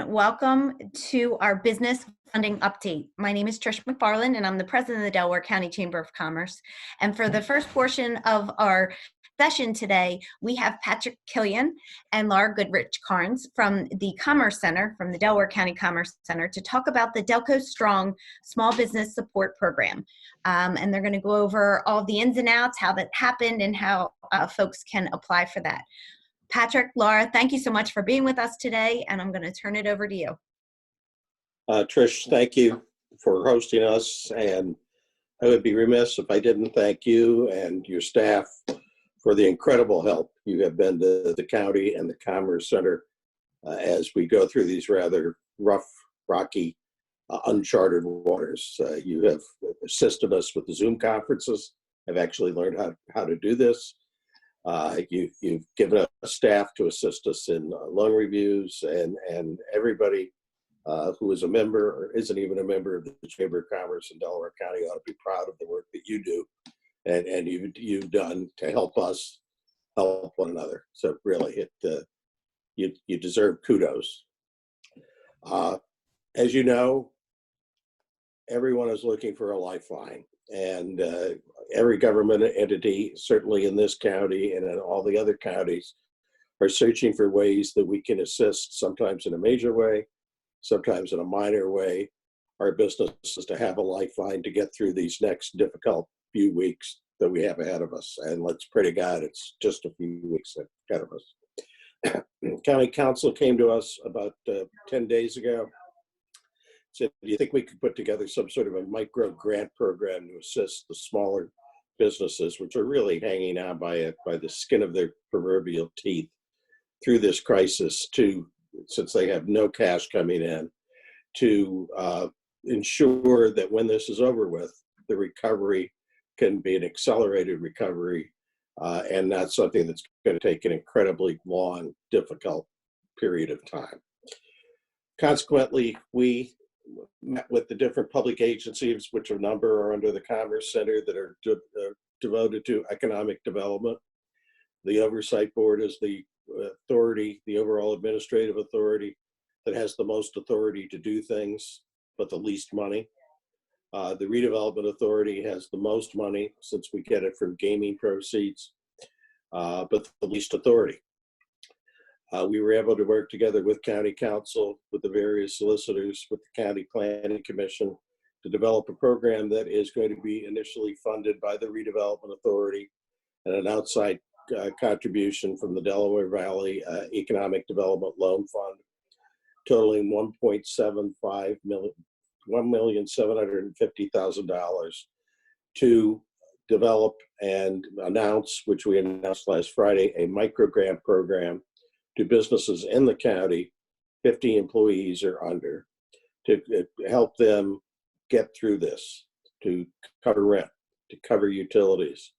welcome to our business funding update. My name is Trish McFarland, and I'm the president of the Delaware County Chamber of Commerce. And for the first portion of our session today, we have Killian and Goodrich Cairns from the Commerce Center, from the Delaware County Commerce Center, to talk about the Delco Strong Small Business Support Program. And they're going to go over all the ins and outs, how that happened, and how folks can apply for that. Patrick, Laura, thank you so much for being with us today, and I'm going to turn it over to you. Trish, thank you for hosting us, and I would be remiss if I didn't thank you and your staff for the incredible help you have been to the county and the Commerce Center as we go through these rather rough, rocky, uncharted waters. You have assisted us with the Zoom conferences. I've actually learned how to do this. You've given us staff to assist us in loan reviews, and everybody who is a member or isn't even a member of the Chamber of Commerce in Delaware County ought to be proud of the work that you do and you've done to help us help one another. So really, you deserve kudos. As you know, everyone is looking for a lifeline, and every government entity, certainly in this county and in all the other counties, are searching for ways that we can assist, sometimes in a major way, sometimes in a minor way, our businesses to have a lifeline to get through these next difficult few weeks that we have ahead of us. And let's pray to God it's just a few weeks ahead of us. County Council came to us about 10 days ago. Said, do you think we could put together some sort of a micro grant program to assist the smaller businesses, which are really hanging on by the skin of their proverbial teeth through this crisis, since they have no cash coming in, to ensure that when this is over with, the recovery can be an accelerated recovery and not something that's going to take an incredibly long, difficult period of time. Consequently, we met with the different public agencies, which a number are under the Commerce Center, that are devoted to economic development. The Oversight Board is the authority, the overall administrative authority that has the most authority to do things, but the least money. The Redevelopment Authority has the most money, since we get it from gaming proceeds, but the least authority. We were able to work together with County Council, with the various solicitors, with the County Planning Commission to develop a program that is going to be initially funded by the Redevelopment Authority and an outside contribution from the Delaware Valley Economic Development Loan Fund, totaling $1,750,000 to develop and announce, which we announced last Friday, a micro grant program to businesses in the county, 50 employees or under, to help them get through this, to cover rent, to cover utilities,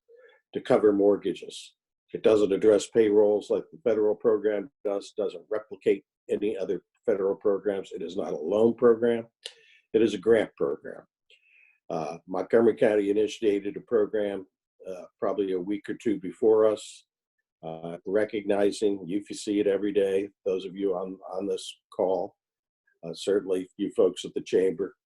to cover mortgages. It doesn't address payrolls like the federal program does, doesn't replicate any other federal programs. It is not a loan program. It is a grant program. Montgomery County initiated a program probably a week or two before us, recognizing, you see it every day, those of you on this call, certainly you folks at the Chamber.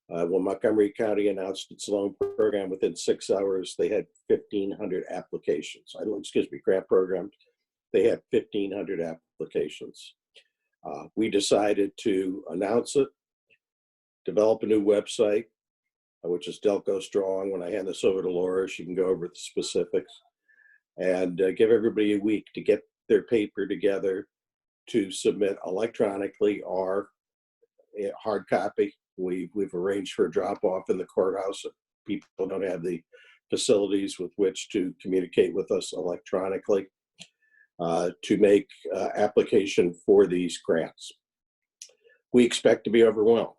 When Montgomery County announced its loan program, within 6 hours, they had 1,500 applications. Grant programs. They had 1,500 applications. We decided to announce it, develop a new website, which is Delco Strong. When I hand this over to Laura, she can go over the specifics, and give everybody a week to get their paper together to submit electronically or hard copy. We've arranged for a drop-off in the courthouse if people don't have the facilities with which to communicate with us electronically, to make application for these grants. We expect to be overwhelmed.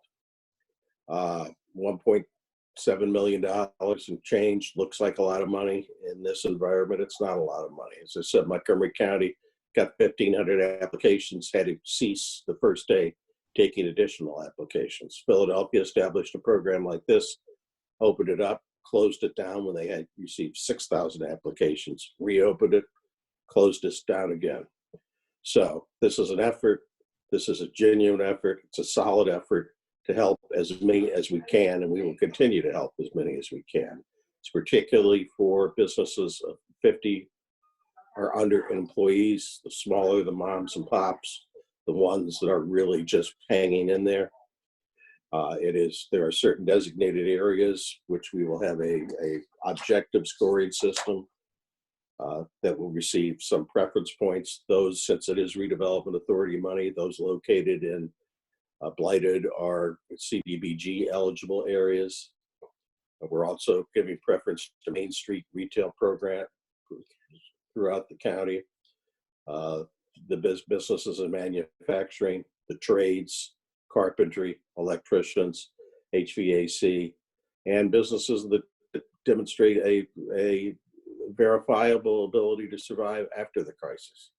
$1.7 million and change looks like a lot of money. In this environment, it's not a lot of money. As I said, Montgomery County got 1,500 applications, had to cease the first day taking additional applications. Philadelphia established a program like this, opened it up, closed it down when they had received 6,000 applications, reopened it, closed us down again. So this is an effort This is a genuine effort. It's a solid effort to help as many as we can, and we will continue to help as many as we can. It's particularly for businesses of 50 or under employees, the smaller, the moms and pops, the ones that are really just hanging in there. There are certain designated areas which we will have a objective scoring system that will receive some preference points. Those, since it is redevelopment authority money, those located in blighted or CDBG eligible areas. We're also giving preference to Main Street retail program throughout the county. The businesses in manufacturing, the trades, carpentry, electricians, HVAC, and businesses that demonstrate a verifiable ability to survive after the crisis.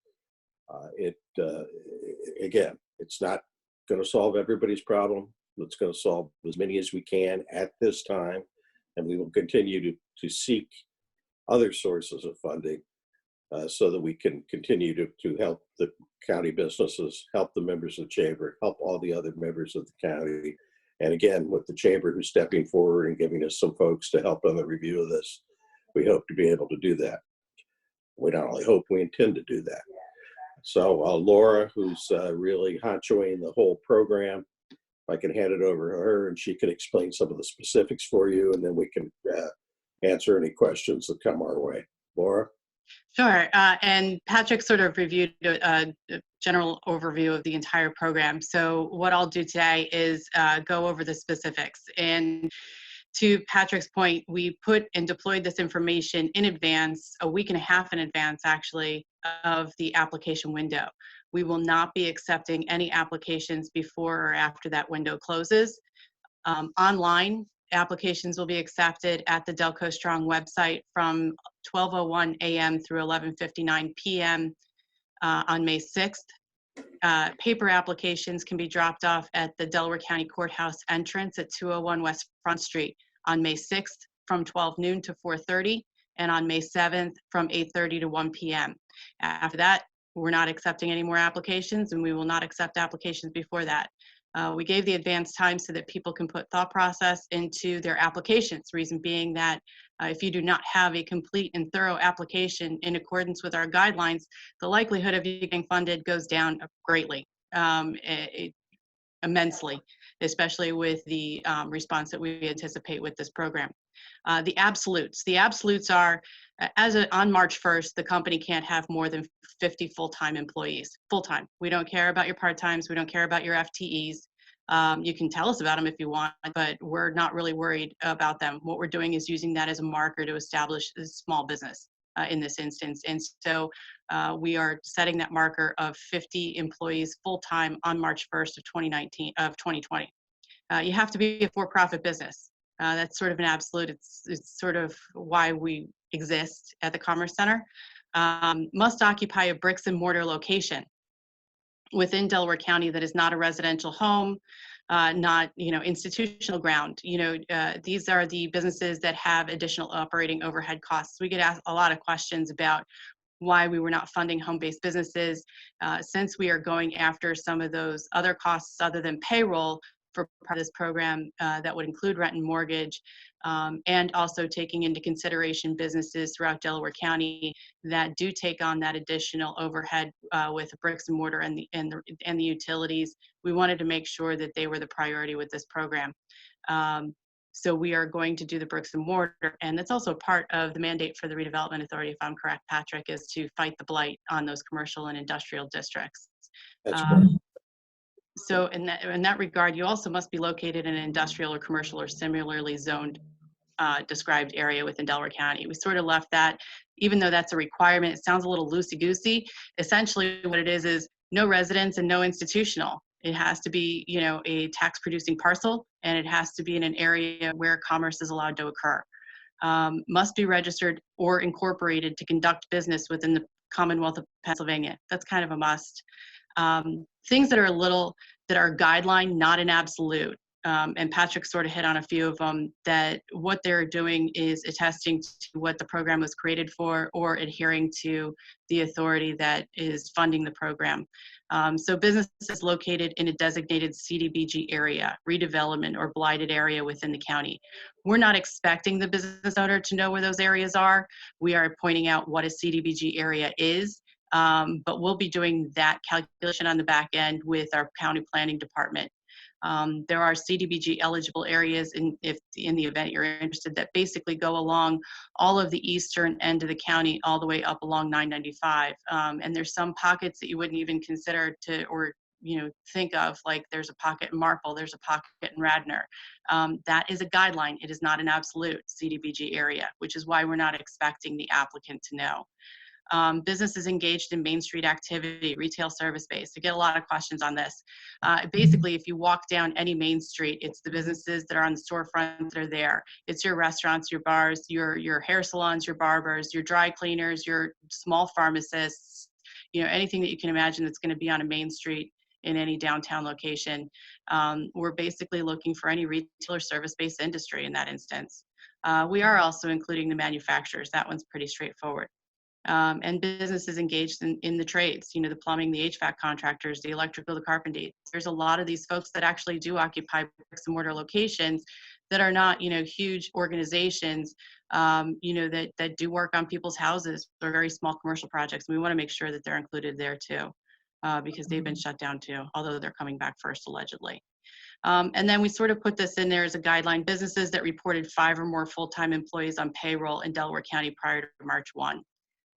Again, it's not going to solve everybody's problem. It's going to solve as many as we can at this time, and we will continue to seek other sources of funding so that we can continue to help the county businesses, help the members of the chamber, help all the other members of the county. And again, with the chamber who's stepping forward and giving us some folks to help on the review of this, we hope to be able to do that. We not only hope, we intend to do that. So Laura, who's really honchoing the whole program, I can hand it over to her and she can explain some of the specifics for you, and then we can answer any questions that come our way. Laura? Sure. And Patrick sort of reviewed a general overview of the entire program. So what I'll do today is go over the specifics. And to Patrick's point, we put and deployed this information in advance, a week and a half in advance, actually, of the application window. We will not be accepting any applications before or after that window closes. Online, applications will be accepted at the Delco Strong website from 12:01 a.m. through 11:59 p.m. On May 6th. Paper applications can be dropped off at the Delaware County Courthouse entrance at 201 West Front Street on May 6th from 12 noon to 4:30, and on May 7th from 8:30 to 1 p.m. After that, we're not accepting any more applications, and we will not accept applications before that. We gave the advance time so that people can put thought process into their applications, reason being that if you do not have a complete and thorough application in accordance with our guidelines, the likelihood of you getting funded goes down greatly, immensely, especially with the response that we anticipate with this program. The absolutes are, on March 1st, the company can't have more than 50 full-time employees, full-time. We don't care about your part-times, we don't care about your FTEs. You can tell us about them if you want, but we're not really worried about them. What we're doing is using that as a marker to establish a small business in this instance. And so we are setting that marker of 50 employees full-time on March 1st of 2020. You have to be a for-profit business. That's sort of an absolute. It's sort of why we exist at the Commerce Center. Must occupy a bricks and mortar location within Delaware County that is not a residential home, not institutional ground. These are the businesses that have additional operating overhead costs. We get asked a lot of questions about why we were not funding home-based businesses. Since we are going after some of those other costs other than payroll for part of this program, that would include rent and mortgage, and also taking into consideration businesses throughout Delaware County that do take on that additional overhead with bricks and mortar and the utilities. We wanted to make sure that they were the priority with this program. So we are going to do the bricks and mortar, and that's also part of the mandate for the Redevelopment Authority, if I'm correct, Patrick, is to fight the blight on those commercial and industrial districts. That's correct. So in that regard, you also must be located in an industrial or commercial or similarly zoned described area within Delaware County. We sort of left that, even though that's a requirement, it sounds a little loosey-goosey. Essentially what it is no residence and no institutional. It has to be, a tax-producing parcel, and it has to be in an area where commerce is allowed to occur. Must be registered or incorporated to conduct business within the Commonwealth of Pennsylvania. That's kind of a must. Things that are a guideline, not an absolute. and Patrick sort of hit on a few of them, that what they're doing is attesting to what the program was created for or adhering to the authority that is funding the program. So businesses located in a designated CDBG area, redevelopment, or blighted area within the county. We're not expecting the business owner to know where those areas are. We are pointing out what a CDBG area is, but we'll be doing that calculation on the back end with our county planning department. There are CDBG eligible areas in the event you're interested that basically go along all of the eastern end of the county all the way up along 995. And there's some pockets that you wouldn't even consider to, or think of, like there's a pocket in Marple, there's a pocket in Radnor. That is a guideline. It is not an absolute CDBG area, which is why we're not expecting the applicant to know. Businesses engaged in Main Street activity, retail service base. I get a lot of questions on this. Basically, if you walk down any Main Street, it's the businesses that are on the storefront that are there. It's your restaurants, your bars, your hair salons, your barbers, your dry cleaners, your small pharmacists, anything that you can imagine that's going to be on a Main Street in any downtown location. We're basically looking for any retail or service-based industry in that instance. We are also including the manufacturers. That one's pretty straightforward. And businesses engaged in the trades, the plumbing, the HVAC contractors, the electrical, the carpentry. There's a lot of these folks that actually do occupy bricks and mortar locations that are not, huge organizations, that do work on people's houses or very small commercial projects. And we want to make sure that they're included there too, because they've been shut down too, although they're coming back first allegedly. And then we sort of put this in there as a guideline: businesses that reported 5 or more full-time employees on payroll in Delaware County prior to March 1.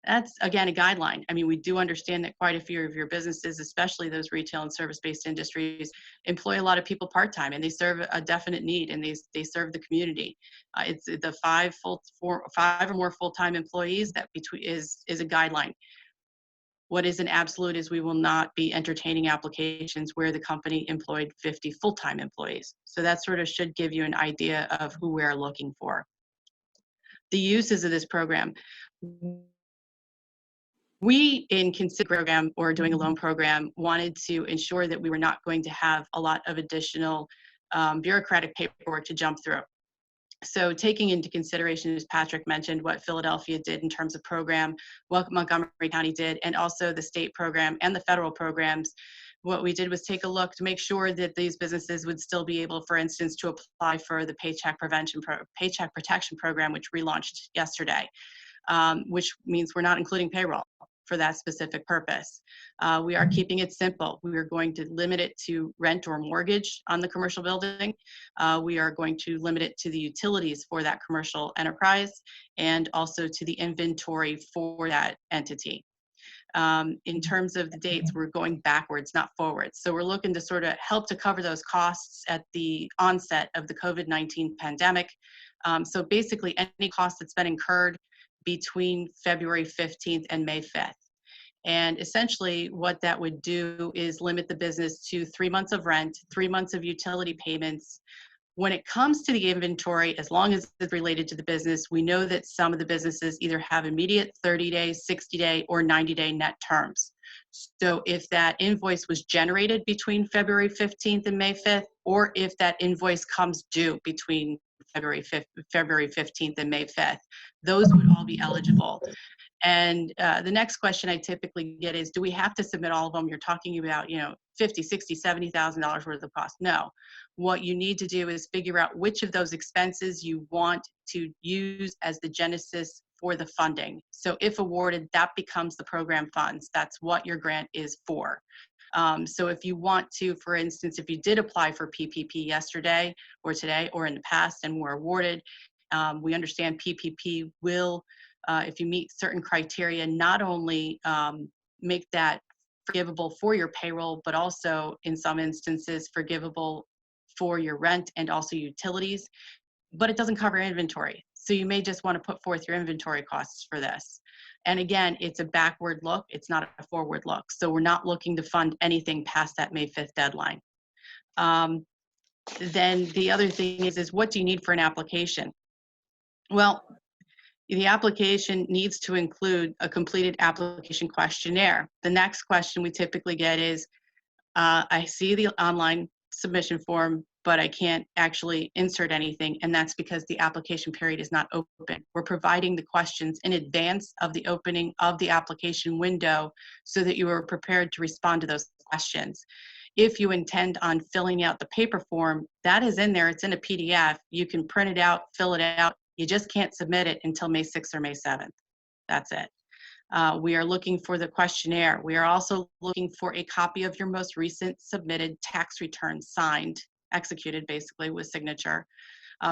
That's, again, a guideline. I mean, we do understand that quite a few of your businesses, especially those retail and service-based industries, employ a lot of people part-time, and they serve a definite need, and they serve the community. It's the 5 or more full-time employees that is a guideline. What is an absolute is we will not be entertaining applications where the company employed 50 full-time employees. So that sort of should give you an idea of who we're looking for. The uses of this program. We, in consider program or doing a loan program, wanted to ensure that we were not going to have a lot of additional bureaucratic paperwork to jump through. So taking into consideration, as Patrick mentioned, what Philadelphia did in terms of program, what Montgomery County did, and also the state program and the federal programs, what we did was take a look to make sure that these businesses would still be able, for instance, to apply for the Paycheck Protection Program, which relaunched yesterday, which means we're not including payroll for that specific purpose. We are keeping it simple. We are going to limit it to rent or mortgage on the commercial building. We are going to limit it to the utilities for that commercial enterprise, and also to the inventory for that entity. In terms of the dates, we're going backwards, not forwards. So we're looking to sort of help to cover those costs at the onset of the COVID-19 pandemic. So basically, any cost that's been incurred between February 15th and May 5th. And essentially what that would do is limit the business to 3 months of rent, 3 months of utility payments. When it comes to the inventory, as long as it's related to the business, we know that some of the businesses either have immediate 30-day, 60-day, or 90-day net terms. So if that invoice was generated between February 15th and May 5th, or if that invoice comes due between February 15th and May 5th, those would all be eligible. And the next question I typically get is, do we have to submit all of them? You're talking about, $50,000, $60,000, $70,000 worth of cost. No. What you need to do is figure out which of those expenses you want to use as the genesis for the funding. So if awarded, that becomes the program funds. That's what your grant is for. So if you want to, for instance, if you did apply for PPP yesterday or today or in the past and were awarded, we understand PPP will, if you meet certain criteria, not only make that forgivable for your payroll, but also in some instances forgivable for your rent and also utilities, but it doesn't cover inventory. So you may just want to put forth your inventory costs for this. And again, it's a backward look, it's not a forward look. So we're not looking to fund anything past that May 5th deadline. Then the other thing is what do you need for an application? Well, the application needs to include a completed application questionnaire. The next question we typically get is, I see the online submission form, but I can't actually insert anything, and that's because the application period is not open. We're providing the questions in advance of the opening of the application window so that you are prepared to respond to those questions. If you intend on filling out the paper form, that is in there. It's in a PDF. You can print it out, fill it out. You just can't submit it until May 6th or May 7th. That's it. We are looking for the questionnaire. We are also looking for a copy of your most recent submitted tax return, signed, executed basically with signature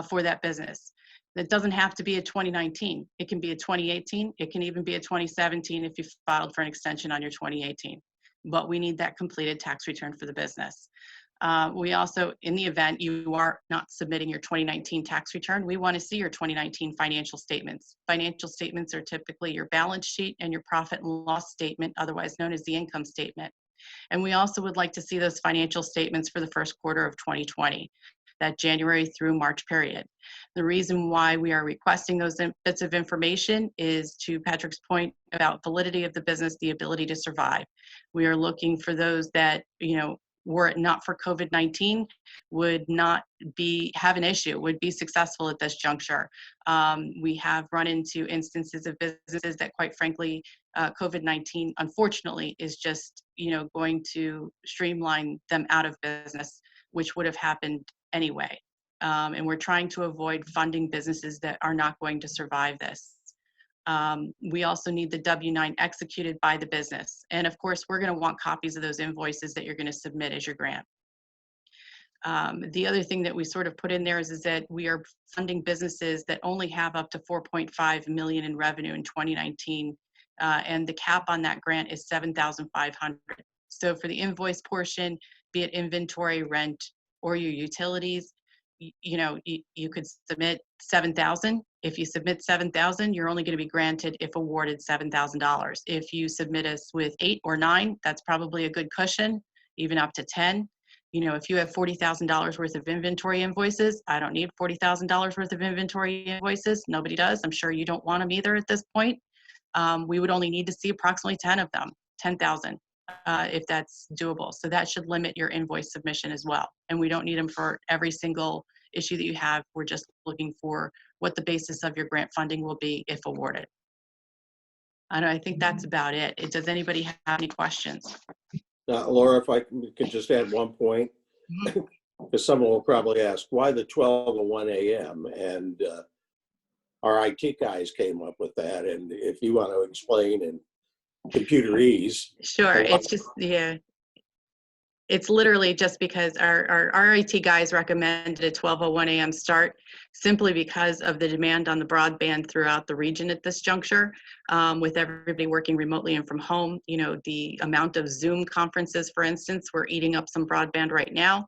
for that business. It doesn't have to be a 2019. It can be a 2018. It can even be a 2017 if you filed for an extension on your 2018. But we need that completed tax return for the business. We also, in the event you are not submitting your 2019 tax return, we want to see your 2019 financial statements. Financial statements are typically your balance sheet and your profit and loss statement, otherwise known as the income statement. And we also would like to see those financial statements for the first quarter of 2020, that January through March period. The reason why we are requesting those bits of information is, to Patrick's point about validity of the business, the ability to survive. We are looking for those that, were it not for COVID-19, would not have an issue, would be successful at this juncture. We have run into instances of businesses that, quite frankly, COVID-19, unfortunately, is just, going to streamline them out of business, which would have happened anyway. And we're trying to avoid funding businesses that are not going to survive this. We also need the W-9 executed by the business. And of course, we're going to want copies of those invoices that you're going to submit as your grant. The other thing that we sort of put in there is that we are funding businesses that only have up to 4.5 million in revenue in 2019. And the cap on that grant is 7,500. So for the invoice portion, be it inventory, rent, or your utilities, you could submit 7,000. If you submit 7,000, you're only going to be granted if awarded $7,000. If you submit us with 8 or 9, that's probably a good cushion, even up to 10. If you have $40,000 worth of inventory invoices, I don't need $40,000 worth of inventory invoices. Nobody does. I'm sure you don't want them either at this point. We would only need to see approximately 10 of them, 10,000. If that's doable. So that should limit your invoice submission as well. And we don't need them for every single issue that you have. We're just looking for what the basis of your grant funding will be if awarded. I think that's about it. Does anybody have any questions? Laura, if I could just add one point, because someone will probably ask, why the 12:01 a.m.? And our IT guys came up with that. And if you want to explain in computerese. Sure. It's just, it's literally just because our IT guys recommended a 12:01 a.m. start simply because of the demand on the broadband throughout the region at this juncture. With everybody working remotely and from home, the amount of Zoom conferences, for instance, we're eating up some broadband right now.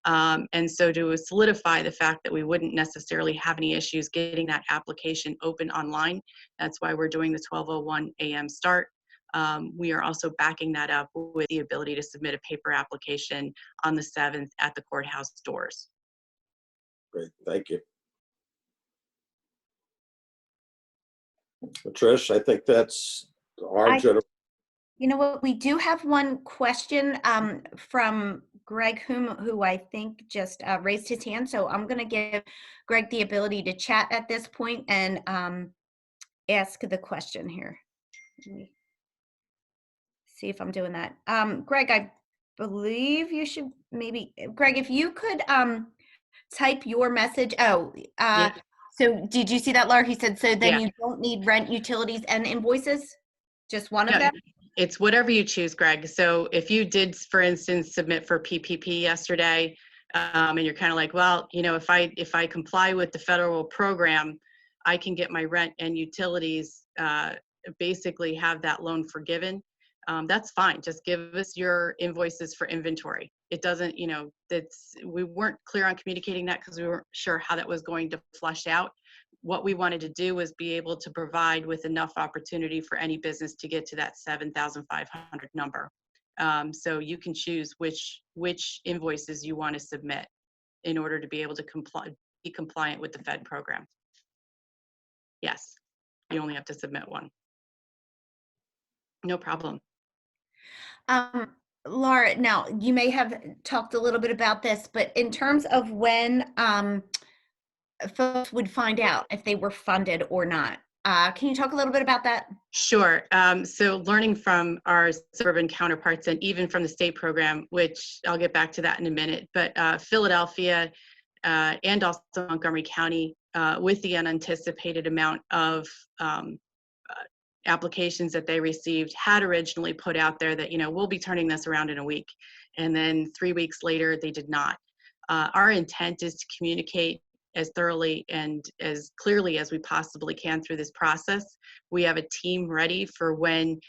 And so to solidify the fact that we wouldn't necessarily have any issues getting that application open online, that's why we're doing the 12:01 a.m. start. We are also backing that up with the ability to submit a paper application on the 7th at the courthouse doors. Great, thank you. Trish, I think that's our general. You know what, we do have one question from Greg, who I think just raised his hand. So I'm going to give Greg the ability to chat at this point and ask the question here. Let me see if I'm doing that. Greg, I believe you should maybe, Greg, if you could type your message. Yeah. So did you see that, Laura? He said, so then Yeah. you don't need rent, utilities, and invoices? Just one of them? It's whatever you choose, Greg. So if you did, for instance, submit for PPP yesterday, and you're kind of like, well, if I comply with the federal program, I can get my rent and utilities, basically have that loan forgiven. That's fine. Just give us your invoices for inventory. It doesn't, we weren't clear on communicating that because we weren't sure how that was going to flush out. What we wanted to do was be able to provide with enough opportunity for any business to get to that 7,500 number. So you can choose which invoices you want to submit in order to be able to be compliant with the Fed program. Yes, you only have to submit one. No problem. Laura, now you may have talked a little bit about this, but in terms of when folks would find out if they were funded or not, can you talk a little bit about that? Sure. So learning from our suburban counterparts and even from the state program, which I'll get back to that in a minute, but Philadelphia and also Montgomery County, with the unanticipated amount of applications that they received, had originally put out there that, we'll be turning this around in a week. And then 3 weeks later, they did not. Our intent is to communicate as thoroughly and as clearly as we possibly can through this process. We have a team ready for when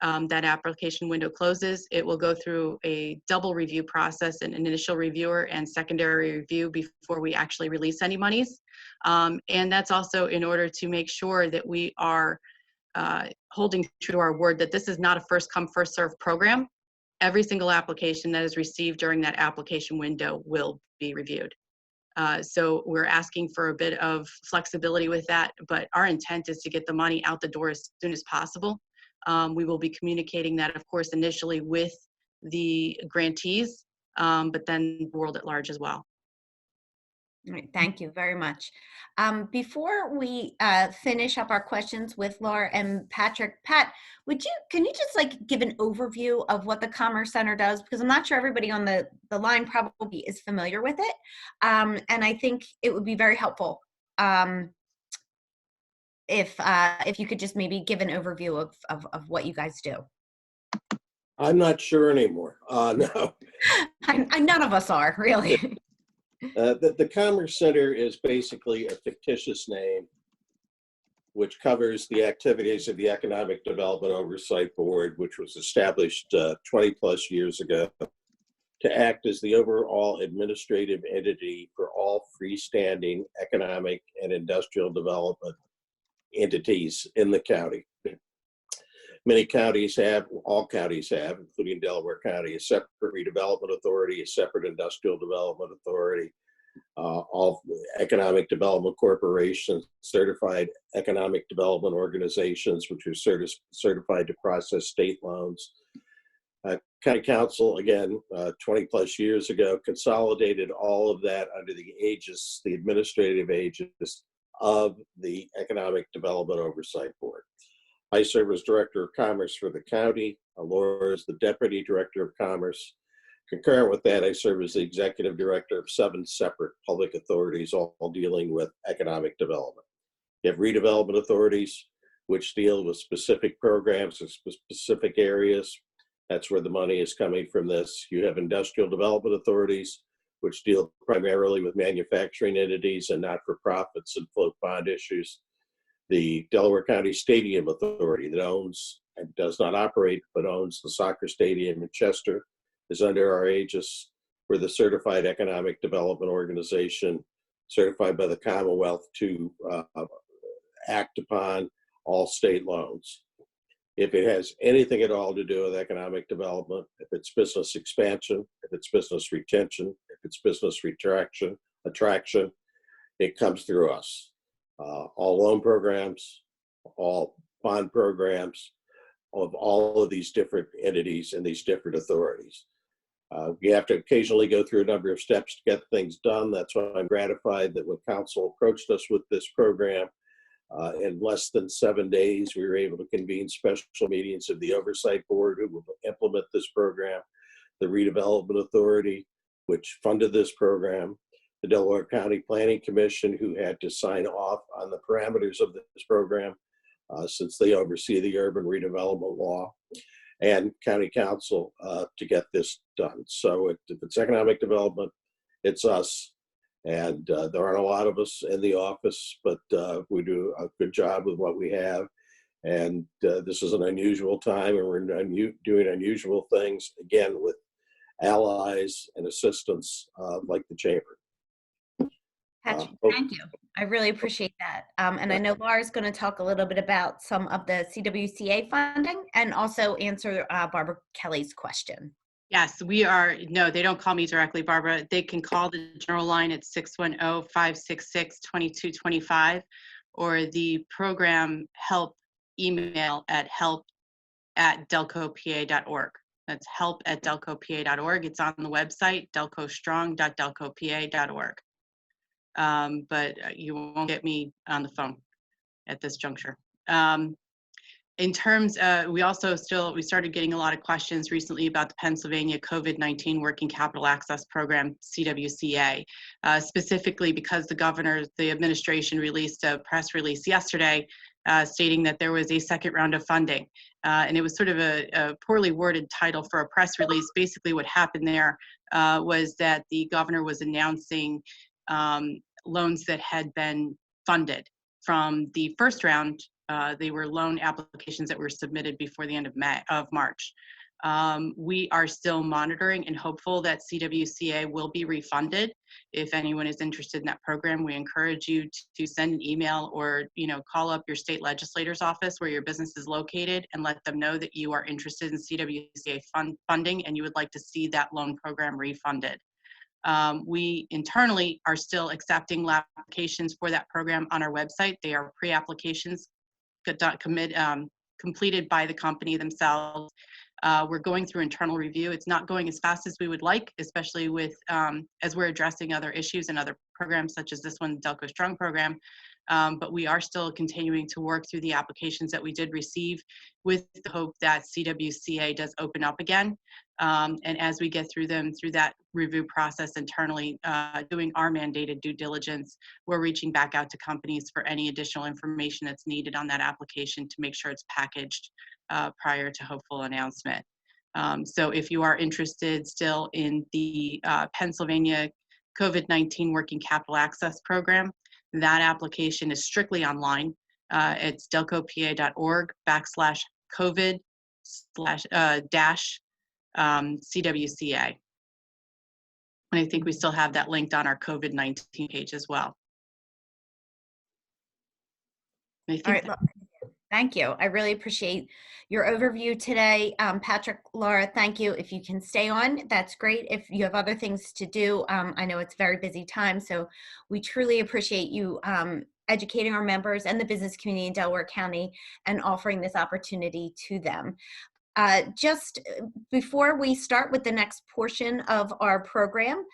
that application window closes. It will go through a double review process, an initial reviewer and secondary review before we actually release any monies. And that's also in order to make sure that we are holding true to our word that this is not a first come, first served program. Every single application that is received during that application window will be reviewed. So we're asking for a bit of flexibility with that, but our intent is to get the money out the door as soon as possible. We will be communicating that, of course, initially with the grantees, but then the world at large as well. All right, thank you very much. Before we finish up our questions with Laura and Patrick, Pat, can you just give an overview of what the Commerce Center does? Because I'm not sure everybody on the line probably is familiar with it. And I think it would be very helpful if you could just maybe give an overview of what you guys do. I'm not sure anymore. No. None of us are, really. The Commerce Center is basically a fictitious name which covers the activities of the Economic Development Oversight Board, which was established 20 plus years ago to act as the overall administrative entity for all freestanding economic and industrial development entities in the county. Many counties have, all counties have, including Delaware County, a separate redevelopment authority, a separate industrial development authority, all economic development corporations, certified economic development organizations, which are certified to process state loans. County Council, again, 20 plus years ago, consolidated all of that under the aegis, the administrative aegis of the Economic Development Oversight Board. I serve as Director of Commerce for the county. Laura is the Deputy Director of Commerce. Concurrent with that, I serve as the Executive Director of 7 separate public authorities, all dealing with economic development. You have redevelopment authorities, which deal with specific programs and specific areas. That's where the money is coming from this. You have industrial development authorities, which deal primarily with manufacturing entities and not-for-profits and float bond issues. The Delaware County Stadium Authority that owns and does not operate, but owns the soccer stadium in Chester, is under our aegis. We're the Certified Economic Development Organization, certified by the Commonwealth to act upon all state loans. If it has anything at all to do with economic development, if it's business expansion, if it's business retention, if it's business attraction, it comes through us. All loan programs, all bond programs of all of these different entities and these different authorities. We have to occasionally go through a number of steps to get things done. That's why I'm gratified that when council approached us with this program, in less than 7 days, we were able to convene special meetings of the Oversight Board who will implement this program, the Redevelopment Authority, which funded this program, the Delaware County Planning Commission, who had to sign off on the parameters of this program, since they oversee the urban redevelopment law, and County Council to get this done. So if it's economic development, it's us. And there aren't a lot of us in the office, but we do a good job with what we have. And this is an unusual time, and we're doing unusual things, again, with allies and assistants like the Chamber. Patrick, thank you. I really appreciate that. And I know Laura's going to talk a little bit about some of the CWCA funding and also answer Barbara Kelly's question. Yes, we are. No, they don't call me directly, Barbara. They can call the general line at 610-566-2225 or the program help email at help@delcopa.org. That's help@delcopa.org. It's on the website, delcostrong.delcopa.org. But you won't get me on the phone at this juncture. In terms, we started getting a lot of questions recently about the Pennsylvania COVID-19 Working Capital Access Program, CWCA, specifically because the administration released a press release yesterday stating that there was a second round of funding. And it was sort of a poorly worded title for a press release. Basically what happened there was that the governor was announcing loans that had been funded from the first round. They were loan applications that were submitted before the end of March. We are still monitoring and hopeful that CWCA will be refunded. If anyone is interested in that program, we encourage you to send an email or call up your state legislator's office where your business is located and let them know that you are interested in CWCA funding and you would like to see that loan program refunded. We internally are still accepting applications for that program on our website. They are pre-applications completed by the company themselves. We're going through internal review. It's not going as fast as we would like, especially with as we're addressing other issues and other programs such as this one, the Delco Strong program. But we are still continuing to work through the applications that we did receive with the hope that CWCA does open up again. And as we get through that review process internally, doing our mandated due diligence, we're reaching back out to companies for any additional information that's needed on that application to make sure it's packaged prior to hopeful announcement. So if you are interested still in the Pennsylvania COVID-19 Working Capital Access Program, that application is strictly online. It's delcopa.org/COVID/CWCA. And I think we still have that linked on our COVID-19 page as well. All right, thank you. I really appreciate your overview today. Patrick, Laura, thank you. If you can stay on, that's great. If you have other things to do, I know it's a very busy time, so we truly appreciate you educating our members and the business community in Delaware County and offering this opportunity to them. Just before we start with the next portion of our program,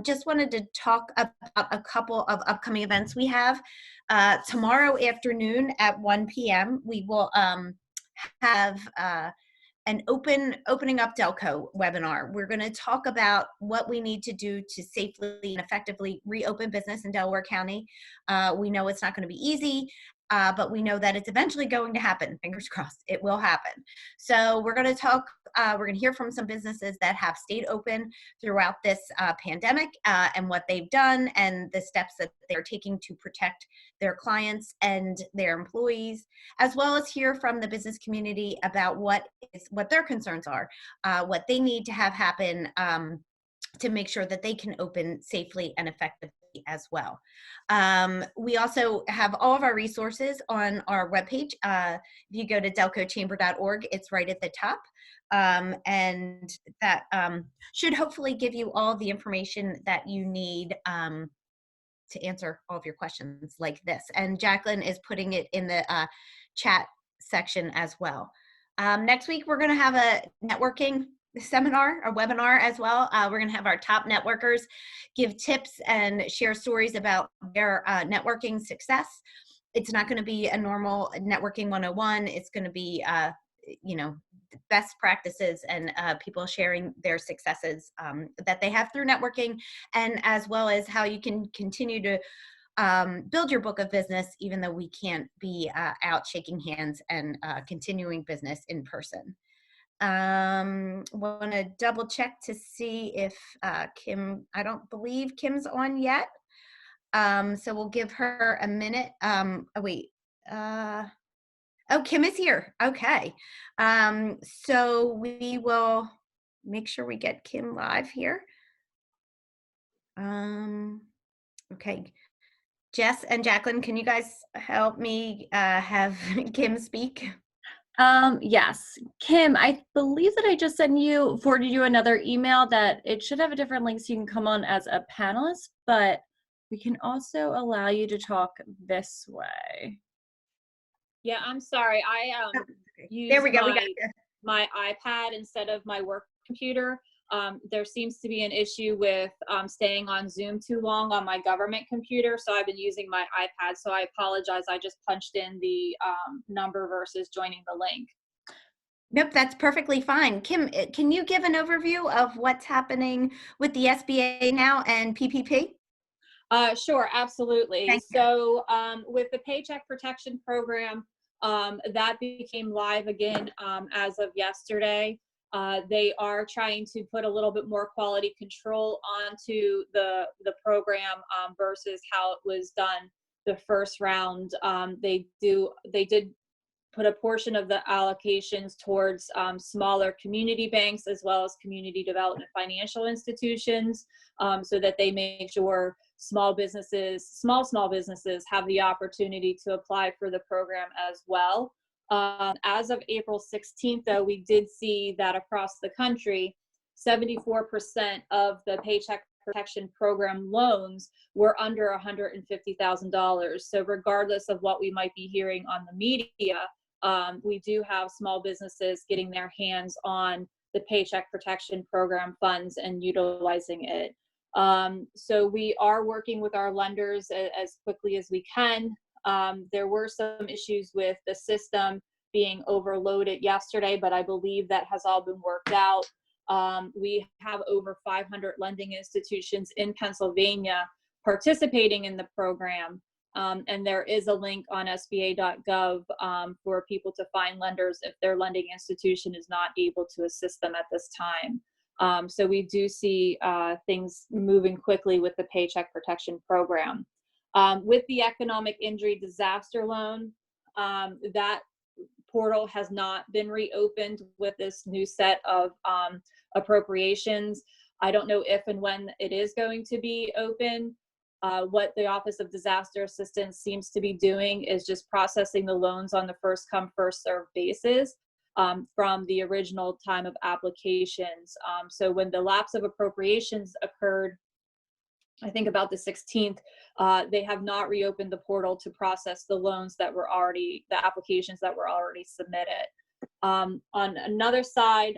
just wanted to talk about a couple of upcoming events we have. Tomorrow afternoon at 1 p.m., we will have an opening up Delco webinar. We're going to talk about what we need to do to safely and effectively reopen business in Delaware County. We know it's not going to be easy, but we know that it's eventually going to happen. Fingers crossed, it will happen. So we're going to talk, we're going to hear from some businesses that have stayed open throughout this pandemic and what they've done and the steps that they're taking to protect their clients and their employees, as well as hear from the business community about what their concerns are, what they need to have happen to make sure that they can open safely and effectively as well. We also have all of our resources on our webpage. If you go to delcochamber.org, it's right at the top. And that should hopefully give you all the information that you need to answer all of your questions like this. And Jacqueline is putting it in the chat section as well. Next week, we're going to have a networking seminar, a webinar as well. We're going to have our top networkers give tips and share stories about their networking success. It's not going to be a normal networking 101. It's going to be, best practices and people sharing their successes that they have through networking, and as well as how you can continue to build your book of business, even though we can't be out shaking hands and continuing business in person. Want to double check to see if Kim, I don't believe Kim's on yet. So we'll give her a minute. Oh, Kim is here. Okay. So we will make sure we get Kim live here. Okay. Jess and Jacqueline, can you guys help me have Kim speak? Yes. Kim, I believe that I just forwarded you another email that it should have a different link so you can come on as a panelist, but we can also allow you to talk this way. Yeah, I'm sorry. There we go. We got you. my iPad instead of my work computer. There seems to be an issue with staying on Zoom too long on my government computer, so I've been using my iPad. So I apologize. I just punched in the number versus joining the link. Nope, that's perfectly fine. Kim, can you give an overview of what's happening with the SBA now and PPP? Sure, absolutely. Thank you. So with the Paycheck Protection Program, that became live again as of yesterday. They are trying to put a little bit more quality control onto the program versus how it was done the first round. They did put a portion of the allocations towards smaller community banks as well as community development financial institutions, so that they make sure small businesses have the opportunity to apply for the program as well. As of April 16th, though, we did see that across the country, 74% of the Paycheck Protection Program loans were under $150,000. So regardless of what we might be hearing on the media, we do have small businesses getting their hands on the Paycheck Protection Program funds and utilizing it. So we are working with our lenders as quickly as we can. There were some issues with the system being overloaded yesterday, but I believe that has all been worked out. We have over 500 lending institutions in Pennsylvania participating in the program. And there is a link on sba.gov for people to find lenders if their lending institution is not able to assist them at this time. So we do see things moving quickly with the Paycheck Protection Program. With the economic injury disaster loan, that portal has not been reopened with this new set of appropriations. I don't know if and when it is going to be open. What the Office of Disaster Assistance seems to be doing is just processing the loans on the first come, first served basis from the original time of applications. So when the lapse of appropriations occurred, I think about the 16th, they have not reopened the portal to process the loans that were already, the applications that were already submitted. On another side,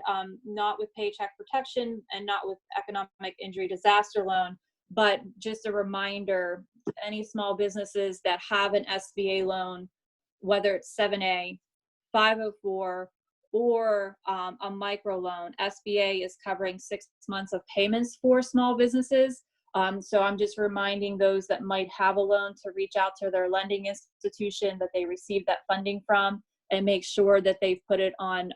not with Paycheck Protection and not with Economic Injury Disaster Loan, but just a reminder, any small businesses that have an SBA loan, whether it's 7A, 504, or a micro loan, SBA is covering 6 months of payments for small businesses. So I'm just reminding those that might have a loan to reach out to their lending institution that they received that funding from and make sure that they've put it on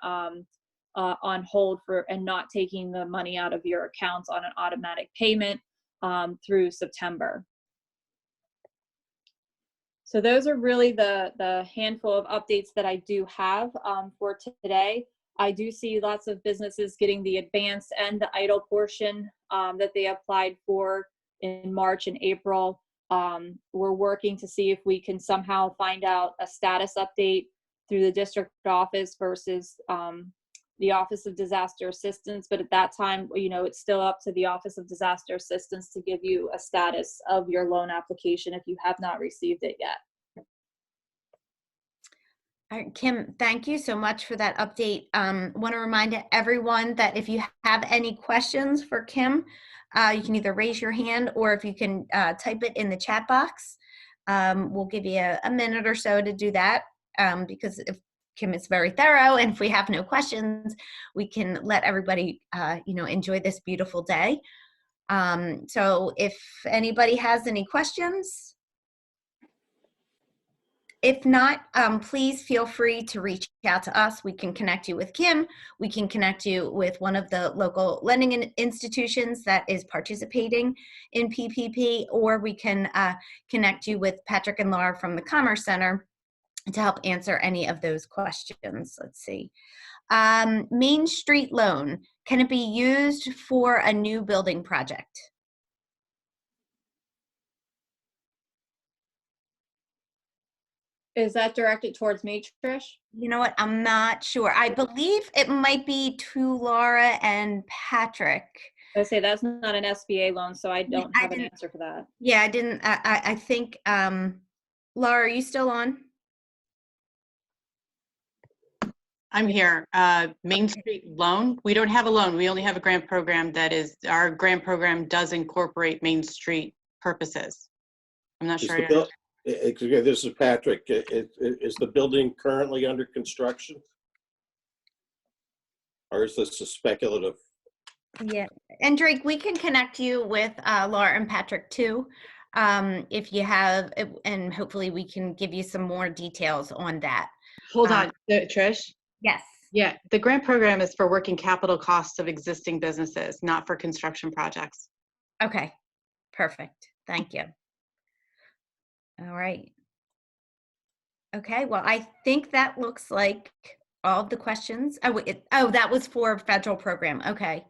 hold for and not taking the money out of your accounts on an automatic payment through September. So those are really the handful of updates that I do have for today. I do see lots of businesses getting the advance and the idle portion that they applied for in March and April. We're working to see if we can somehow find out a status update through the district office versus the Office of Disaster Assistance. But at that time, you know, it's still up to the Office of Disaster Assistance to give you a status of your loan application if you have not received it yet. All right, Kim, thank you so much for that update. Want to remind everyone that if you have any questions for Kim, you can either raise your hand or if you can type it in the chat box. We'll give you a minute or so to do that because if Kim is very thorough, and if we have no questions, we can let everybody enjoy this beautiful day. So if anybody has any questions, if not, please feel free to reach out to us. We can connect you with Kim. We can connect you with one of the local lending institutions that is participating in PPP, or we can connect you with Patrick and Laura from the Commerce Center to help answer any of those questions. Let's see. Main Street loan, can it be used for a new building project? Is that directed towards me, Trish? You know what? I'm not sure. I believe it might be to Laura and Patrick. I say that's not an SBA loan, so I don't have an answer for that. Yeah, I didn't. I think, Laura, are you still on? I'm here. Main Street loan. We don't have a loan. We only have a grant program our grant program does incorporate Main Street purposes. I'm not Is sure. the bill, this is Patrick. Is the building currently under construction? Or is this a speculative? Yeah, and Drake, we can connect you with Laura and Patrick too, if you have, and hopefully we can give you some more details on that. Hold on, Trish. Yes. Yeah, the grant program is for working capital costs of existing businesses, not for construction projects. Okay, perfect. Thank you. All right. Okay, well, I think that looks like all of the questions. Oh, that was for federal program. Okay.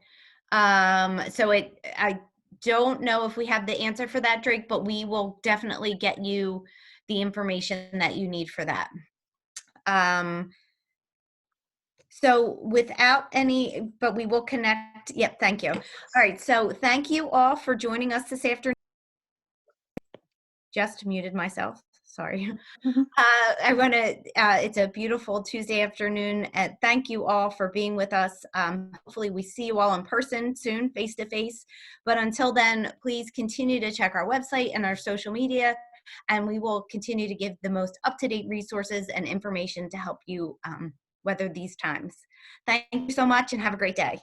So I don't know if we have the answer for that, Drake, but we will definitely get you the information that you need for that. So without any, but we will connect. Yep, thank you. All right, so thank you all for joining us this afternoon. Just muted myself, sorry. I want to, it's a beautiful Tuesday afternoon, and thank you all for being with us. Hopefully we see you all in person soon, face to face. But until then, please continue to check our website and our social media, and we will continue to give the most up-to-date resources and information to help you weather these times. Thank you so much and have a great day.